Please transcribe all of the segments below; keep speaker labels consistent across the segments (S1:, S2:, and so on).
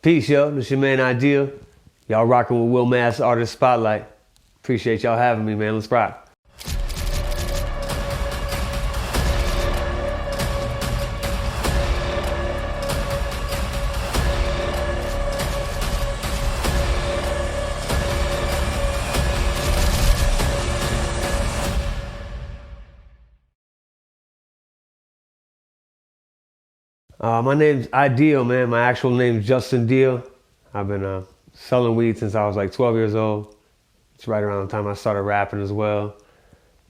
S1: Peace, yo. This your man Ideal. Y'all rocking with Will Mass Artist Spotlight. Appreciate y'all having me, man. Let's rock. My name's Ideal, man. My actual name's Justin Deal. I've been selling weed since I was like 12 years old. It's right around the time I started rapping as well.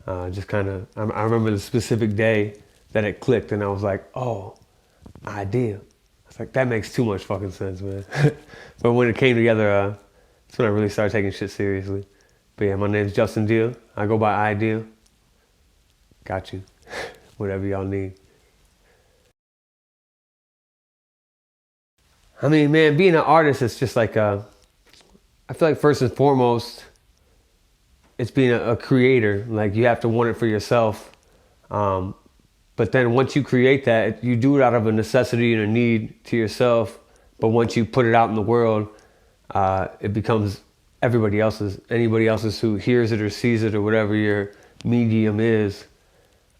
S1: Just kind of, I remember the specific day that it clicked and I was like, oh, Ideal. I was like, that makes too much fucking sense, man. But when it came together, that's when I really started taking shit seriously. But yeah, my name's Justin Deal. I go by Ideal. Got you. Whatever y'all need. I mean, man, being an artist, it's just like, I feel like first and foremost, it's being a creator. Like, you have to want it for yourself. But then once you create that, you do it out of a necessity and a need to yourself. But once you put it out in the world, it becomes anybody else's who hears it or sees it or whatever your medium is.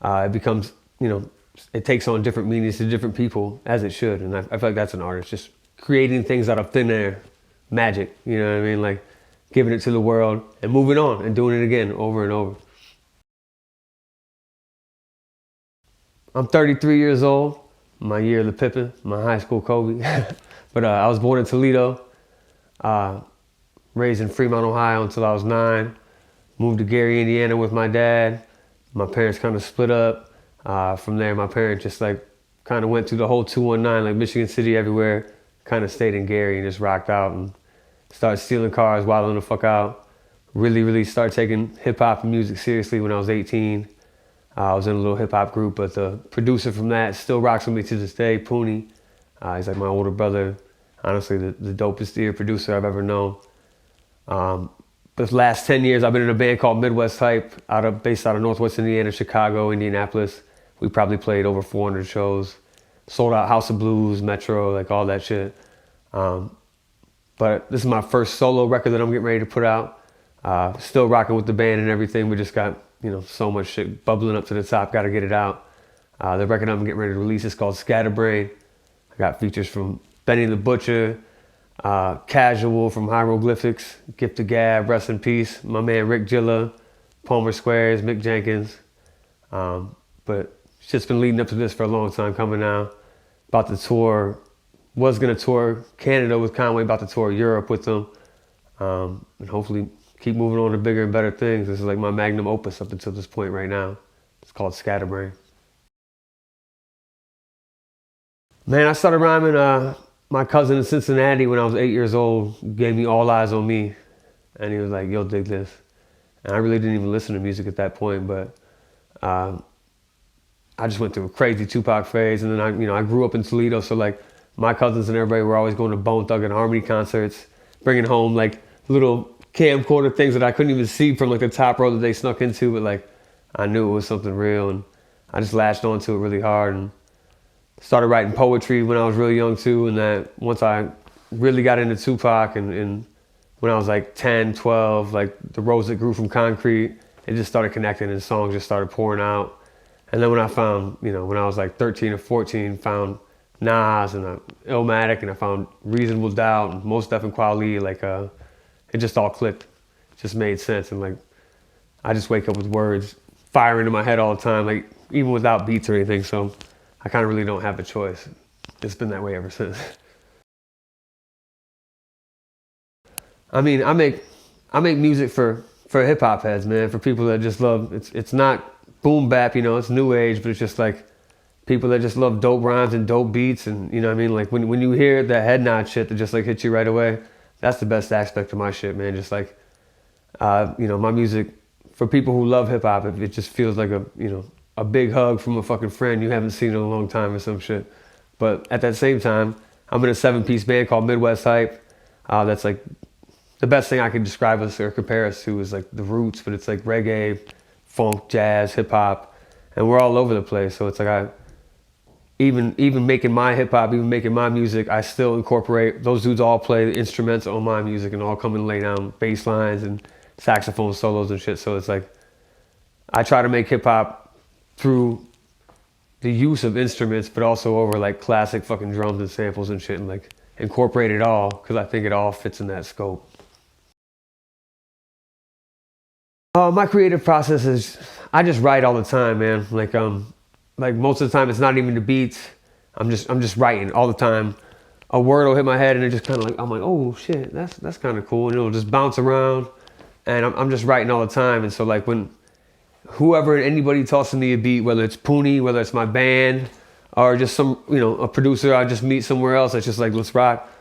S1: It becomes, it takes on different meanings to different people, as it should. And I feel like that's an artist, just creating things out of thin air, magic, you know what I mean? Like giving it to the world and moving on and doing it again over and over. I'm 33 years old, my year of the Pippin, my high school Kobe. But I was born in Toledo, raised in Fremont, Ohio until I was 9. Moved to Gary, Indiana with my dad. My parents kind of split up. From there, my parents just like kind of went through the whole 219, like Michigan City everywhere. Kind of stayed in Gary and just rocked out and started stealing cars, wilding the fuck out. Really started taking hip hop and music seriously when I was 18. I was in a little hip hop group, but the producer from that still rocks with me to this day, Pooney. He's like my older brother. Honestly, the dopest ear producer I've ever known. The last 10 years, I've been in a band called Midwest Hype, based out of Northwest Indiana, Chicago, Indianapolis. We probably played over 400 shows. Sold out House of Blues, Metro, like all that shit. But this is my first solo record that I'm getting ready to put out. Still rocking with the band and everything. We just got, so much shit bubbling up to the top. Got to get it out. The record I'm getting ready to release is called Scatterbrain. I got features from Benny the Butcher, Casual from Hieroglyphics, Gift of Gab, rest in peace. My man Rick Gilla, Palmer Squares, Mick Jenkins. But it's just been leading up to this for a long time coming now. About to tour, was gonna tour Canada with Conway, about to tour Europe with them. And hopefully keep moving on to bigger and better things. This is like my magnum opus up until this point right now. It's called Scatterbrain. Man, I started rhyming, my cousin in Cincinnati when I was 8 years old gave me All Eyes on Me. And he was like, yo, dig this. And I really didn't even listen to music at that point, but I just went through a crazy Tupac phase. And then I grew up in Toledo. So like my cousins and everybody were always going to Bone Thugs and Harmony concerts, bringing home like little camcorder things that I couldn't even see from like the top row that they snuck into. But like, I knew it was something real. And I just latched onto it really hard and started writing poetry when I was really young too. And that once I really got into Tupac and when I was like 10, 12, like the rose that grew from concrete, it just started connecting and songs just started pouring out. And then when I found, when I was like 13 or 14, found Nas and Illmatic and I found Reasonable Doubt and Mos Def and Kweli, like it just all clicked. It just made sense. And like, I just wake up with words firing in my head all the time, like even without beats or anything. So I kind of really don't have a choice. It's been that way ever since. I mean, I make music for hip hop heads, man, for people that just love, it's not boom bap, it's new age, but it's just like people that just love dope rhymes and dope beats. And you know what I mean? Like when you hear that head nod shit that just like hits you right away, that's the best aspect of my shit, man. Just like, my music for people who love hip hop, it just feels like a big hug from a fucking friend you haven't seen in a long time or some shit. But at that same time, I'm in a 7-piece band called Midwest Hype. That's like the best thing I could describe us or compare us to is like the roots, but it's like reggae, funk, jazz, hip hop, and we're all over the place. So it's like even making my hip hop, even making my music, I still incorporate those dudes all play the instruments on my music and all come and lay down bass lines and saxophone solos and shit. So it's like I try to make hip hop through the use of instruments, but also over like classic fucking drums and samples and shit, and like incorporate it all because I think it all fits in that scope. My creative process is I just write all the time, man. Like most of the time it's not even the beats. I'm just writing all the time. A word will hit my head and it just kind of like I'm like, oh shit, that's kind of cool, and it'll just bounce around, and I'm just writing all the time. And so like when whoever anybody tosses me a beat, whether it's Poonie, whether it's my band, or just some a producer I just meet somewhere else that's just like let's rock.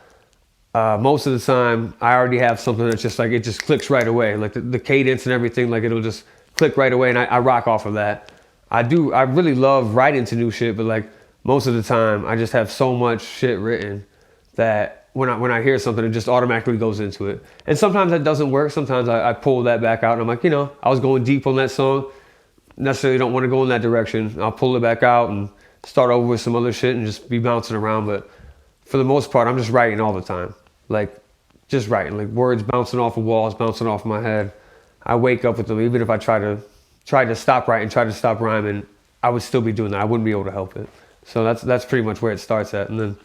S1: Most of the time, I already have something that's just like, it just clicks right away. Like the cadence and everything, like it'll just click right away and I rock off of that. I really love writing to new shit, but like most of the time, I just have so much shit written that when I hear something, it just automatically goes into it. And sometimes that doesn't work. Sometimes I pull that back out and I'm like, I was going deep on that song. Necessarily don't want to go in that direction. I'll pull it back out and start over with some other shit and just be bouncing around. But for the most part, I'm just writing all the time. Like just writing, like words bouncing off of walls, bouncing off my head. I wake up with them. Even if I try to stop writing, try to stop rhyming, I would still be doing that. I wouldn't be able to help it. So that's pretty much where it starts at. And then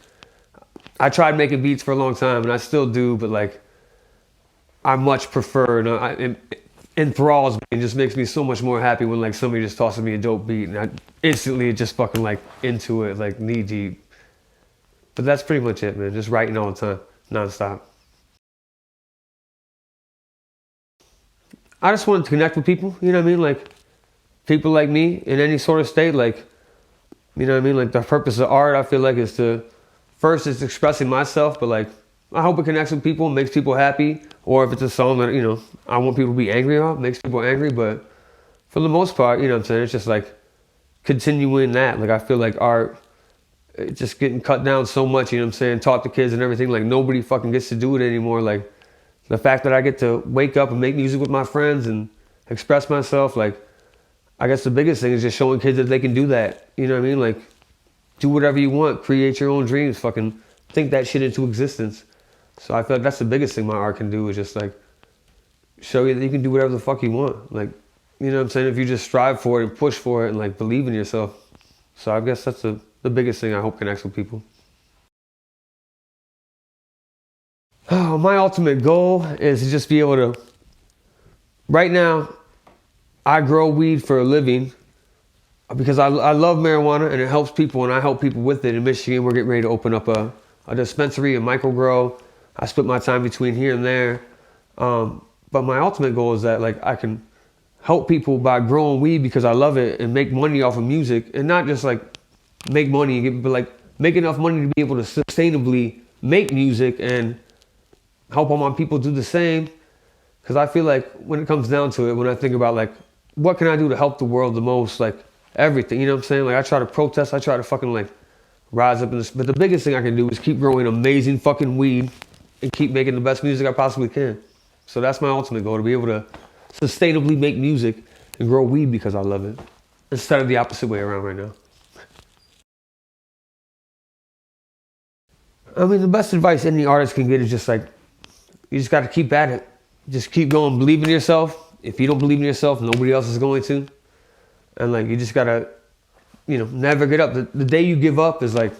S1: I tried making beats for a long time, and I still do, but like I much prefer. It enthralls me and just makes me so much more happy when like somebody just tosses me a dope beat, and I instantly just fucking like into it, like knee deep. But that's pretty much it, man. Just writing all the time. Nonstop. I just wanted to connect with people, you know what I mean? Like people like me in any sort of state, like, you know what I mean? Like the purpose of art, I feel like is to, first it's expressing myself, but like, I hope it connects with people, makes people happy. Or if it's a song that, I want people to be angry about, makes people angry. But for the most part, you know what I'm saying? It's just like continuing that. Like I feel like art, it's just getting cut down so much, you know what I'm saying? Taught the kids and everything, like nobody fucking gets to do it anymore. Like the fact that I get to wake up and make music with my friends and express myself, like I guess the biggest thing is just showing kids that they can do that. You know what I mean? Like do whatever you want, create your own dreams, fucking think that shit into existence. So I feel like that's the biggest thing my art can do is just like show you that you can do whatever the fuck you want. Like, you know what I'm saying? If you just strive for it and push for it and like believe in yourself. So I guess that's the biggest thing I hope connects with people. Oh, my ultimate goal is to just be able to, right now, I grow weed for a living because I love marijuana and it helps people and I help people with it. In Michigan, we're getting ready to open up a dispensary, a micro grow. I split my time between here and there. But my ultimate goal is that like I can help people by growing weed because I love it and make money off of music and not just like make money, but like make enough money to be able to sustainably make music and help all my people do the same. Because I feel like when it comes down to it, when I think about like, what can I do to help the world the most? Like everything, you know what I'm saying? Like I try to protest, I try to fucking like rise up in this. But the biggest thing I can do is keep growing amazing fucking weed and keep making the best music I possibly can. So that's my ultimate goal, to be able to sustainably make music and grow weed because I love it. Instead of the opposite way around right now. I mean, the best advice any artist can get is just like, you just got to keep at it. Just keep going, believe in yourself. If you don't believe in yourself, nobody else is going to. And like, you just got to, never get up. The day you give up is like,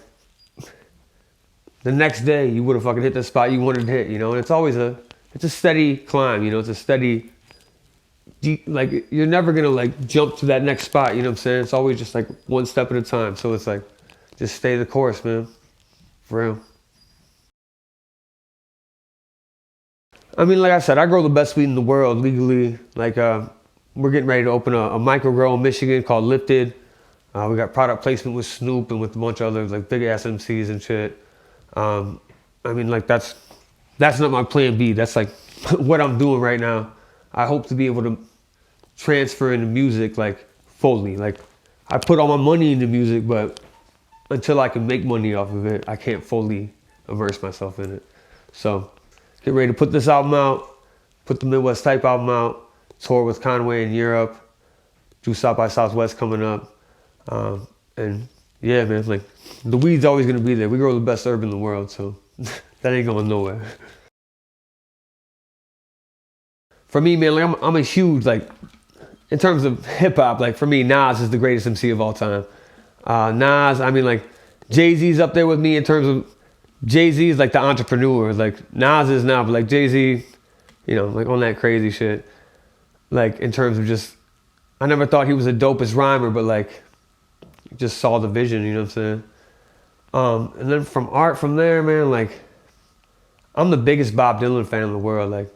S1: the next day you would have fucking hit the spot you wanted to hit, and it's always it's a steady climb, it's a steady, like, you're never going to like jump to that next spot, you know what I'm saying? It's always just like one step at a time. So it's like, just stay the course, man. For real. I mean, like I said, I grow the best weed in the world legally. Like, we're getting ready to open a micro grow in Michigan called Lifted. We got product placement with Snoop and with a bunch of other like big ass MCs and shit. I mean, like that's not my plan B. That's like what I'm doing right now. I hope to be able to transfer into music like fully. Like I put all my money into music, but until I can make money off of it, I can't fully immerse myself in it. So get ready to put this album out, put the Midwest Type album out, tour with Conway in Europe, do South by Southwest coming up, and Yeah, man. Like the weed's always gonna be there. We grow the best herb in the world, so that ain't going nowhere. For me, man, like I'm a huge like in terms of hip hop. Like for me, Nas is the greatest MC of all time. Nas, I mean, like Jay Z's up there with me in terms of Jay Z is like the entrepreneur. Like Nas is now, but like Jay Z, you know, like on that crazy shit. Like in terms of just, I never thought he was the dopest rhymer, but like just saw the vision. You know what I'm saying? And then from art, from there, man, like I'm the biggest Bob Dylan fan in the world. Like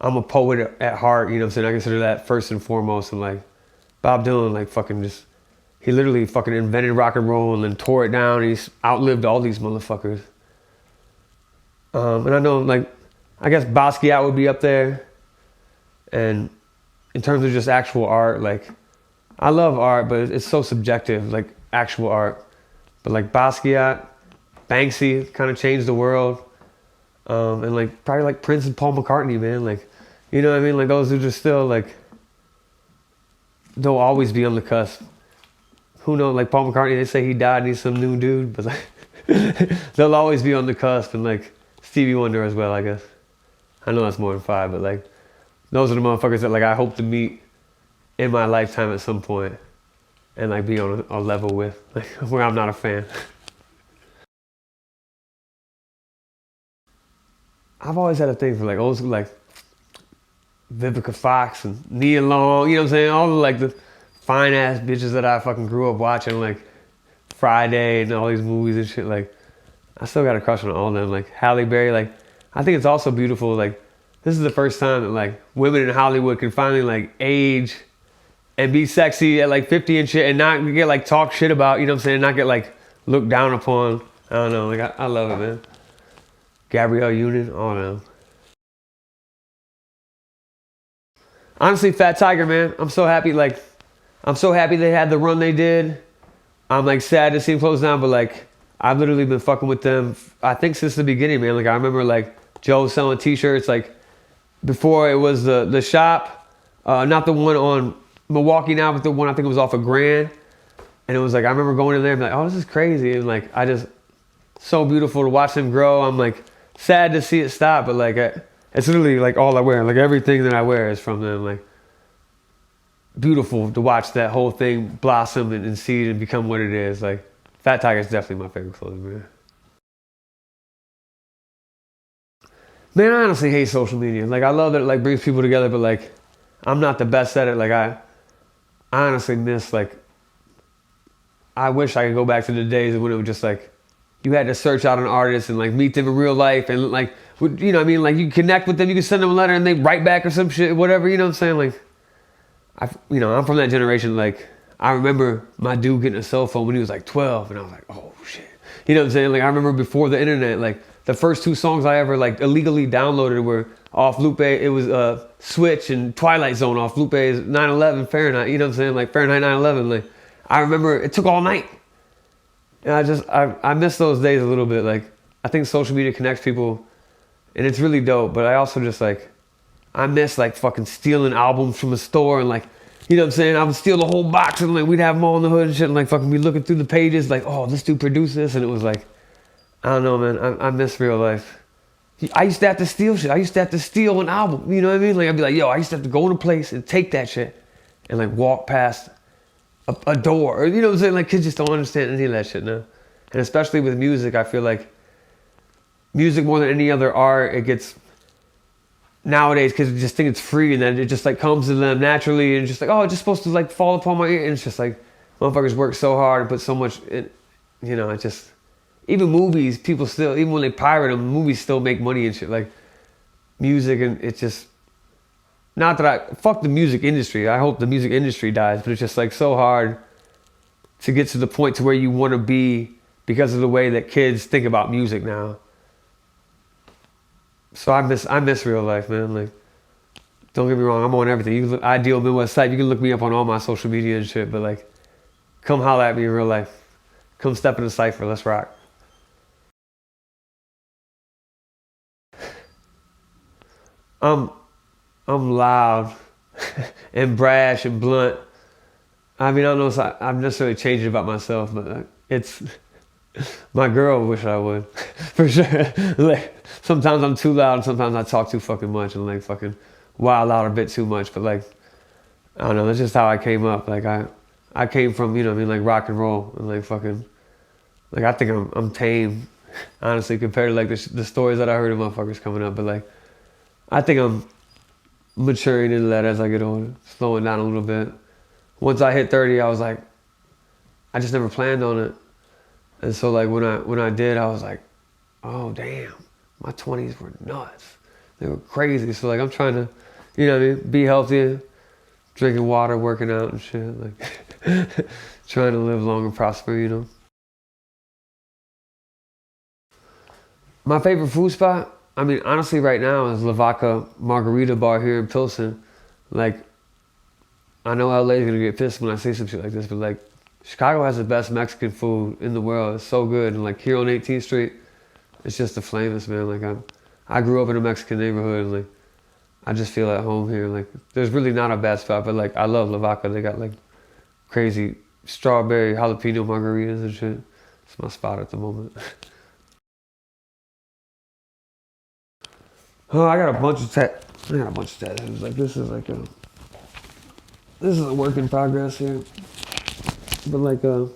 S1: I'm a poet at heart. You know what I'm saying? I consider that first and foremost. And like Bob Dylan, like fucking just, he literally fucking invented rock and roll and then tore it down. He's outlived all these motherfuckers. And I know, like, I guess Basquiat would be up there. And in terms of just actual art, like, I love art, but it's so subjective, like actual art. But like Basquiat, Banksy kind of changed the world. And like probably like Prince and Paul McCartney, man. Like, you know what I mean? Like those are just still like, they'll always be on the cusp. Who knows? Like Paul McCartney, they say he died and he's some new dude, but like, they'll always be on the cusp. And like Stevie Wonder as well, I guess. I know that's more than five, but like those are the motherfuckers that like I hope to meet in my lifetime at some point and like be on a level with, like where I'm not a fan. I've always had a thing for like old school, like Vivica Fox and Nia Long, you know what I'm saying? All the like the fine ass bitches that I fucking grew up watching, like Friday and all these movies and shit. Like I still got a crush on all of them. Like Halle Berry, like I think it's also beautiful. Like this is the first time that like women in Hollywood can finally like age and be sexy at like 50 and shit and not get like talk shit about, you know what I'm saying? Not get like looked down upon. I don't know. Like I love it, man. Gabrielle Union, oh no. Honestly, Fat Tiger, man. I'm so happy. Like, I'm so happy they had the run they did. I'm like sad to see them close down, but like, I've literally been fucking with them. I think since the beginning, man. Like, I remember like Joe selling T-shirts. Like before it was the shop, not the one on Milwaukee now, but the one I think it was off of Grand. And it was like I remember going in there and be like, oh, this is crazy. And like I just so beautiful to watch them grow. I'm like sad to see it stop, but like it's literally like all I wear. Like everything that I wear is from them. Like beautiful to watch that whole thing blossom and seed and become what it is. Like Fat Tiger is definitely my favorite clothing brand. Man, I honestly hate social media. Like I love that it like brings people together, but like I'm not the best at it. Like I honestly miss like I wish I could go back to the days when it was just like you had to search out an artist and like meet them in real life and like you know what I mean, like you connect with them, you can send them a letter and they write back or some shit, whatever, you know what I'm saying? Like I'm from that generation. Like I remember my dude getting a cell phone when he was like 12 and I was like, oh shit. You know what I'm saying? Like I remember before the internet, like the first two songs I ever like illegally downloaded were off Lupe. It was Switch and Twilight Zone off Lupe's 9/11 Fahrenheit. You know what I'm saying? Like Fahrenheit 9/11. Like I remember it took all night. And I miss those days a little bit. Like I think social media connects people and it's really dope. But I also just like I miss like fucking stealing albums from a store and like, you know what I'm saying? I would steal the whole box and like we'd have them all in the hood and shit and like fucking be looking through the pages like, oh, this dude produced this. And it was like, I don't know, man. I miss real life. I used to have to steal shit. I used to have to steal an album. You know what I mean? Like I'd be like, yo, I used to have to go in a place and take that shit and like walk past a door. Or, you know what I'm saying? Like kids just don't understand any of that shit now. And especially with music, I feel like music more than any other art, it gets nowadays kids just think it's free and then it just like comes to them naturally and just like, oh, it's just supposed to like fall upon my ear. And it's just like motherfuckers work so hard and put so much in, you know, it just, even movies, people still, even when they pirate them, movies still make money and shit. Like music, and it's just, not that fuck the music industry. I hope the music industry dies, but it's just like so hard to get to the point to where you want to be because of the way that kids think about music now. So I miss real life, man. Like, don't get me wrong, I'm on everything. You can look, Ideal Midwest Site, you can look me up on all my social media and shit, but like, come holler at me in real life. Come step in the cypher, let's rock. I'm I'm loud and brash and blunt. I mean, I don't know if I'm necessarily changing about myself, but it's my girl wish I would for sure. Like sometimes I'm too loud, and sometimes I talk too fucking much and like fucking wild out a bit too much. But like I don't know, that's just how I came up. Like I came from, you know what I mean, like rock and roll and like fucking like I think I'm tame, honestly, compared to like the stories that I heard of motherfuckers coming up. But like I think I'm maturing into that as I get older, slowing down a little bit. Once I hit 30, I was like, I just never planned on it. And so like when I did, I was like, oh damn, my 20s were nuts. They were crazy. So like I'm trying to, you know what I mean, be healthier, drinking water, working out and shit. Like trying to live long and prosper, you know. My favorite food spot, I mean, honestly, right now is Lavaca Margarita Bar here in Pilsen. Like, I know LA's gonna get pissed when I say some shit like this, but like, Chicago has the best Mexican food in the world. It's so good. And like here on 18th Street, it's just the flamest, man. Like I grew up in a Mexican neighborhood and like, I just feel at home here. Like, there's really not a bad spot, but like, I love Lavaca. They got like crazy strawberry jalapeno margaritas and shit. It's my spot at the moment. Oh, I got a bunch of tattoos. Like this is a work in progress here. But like it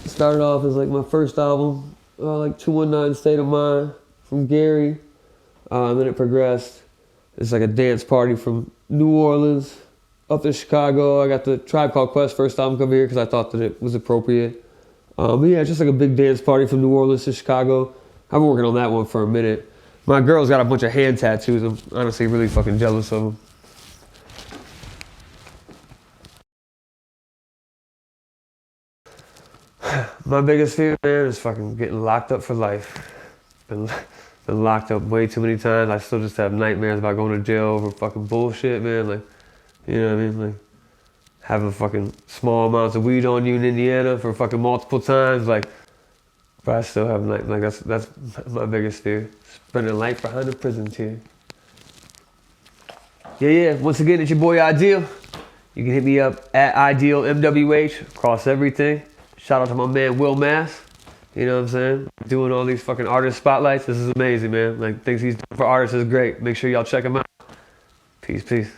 S1: started off as like my first album, like 219 State of Mind from Gary. Then it progressed. It's like a dance party from New Orleans up to Chicago. I got the Tribe Called Quest first album come here because I thought that it was appropriate. But yeah, it's just like a big dance party from New Orleans to Chicago. I've been working on that one for a minute. My girl's got a bunch of hand tattoos. I'm honestly really fucking jealous of them. My biggest fear, man, is fucking getting locked up for life. Been locked up way too many times. I still just have nightmares about going to jail over fucking bullshit, man. Like, you know what I mean? Like, having fucking small amounts of weed on you in Indiana for fucking multiple times. Like, but I still have like that's my biggest fear. Spending life behind a prison tier. Yeah. Once again, it's your boy Ideal. You can hit me up at Ideal MWH across everything. Shout out to my man Will Mass. You know what I'm saying? Doing all these fucking artist spotlights. This is amazing, man. Like things he's doing for artists is great. Make sure y'all check him out. Peace.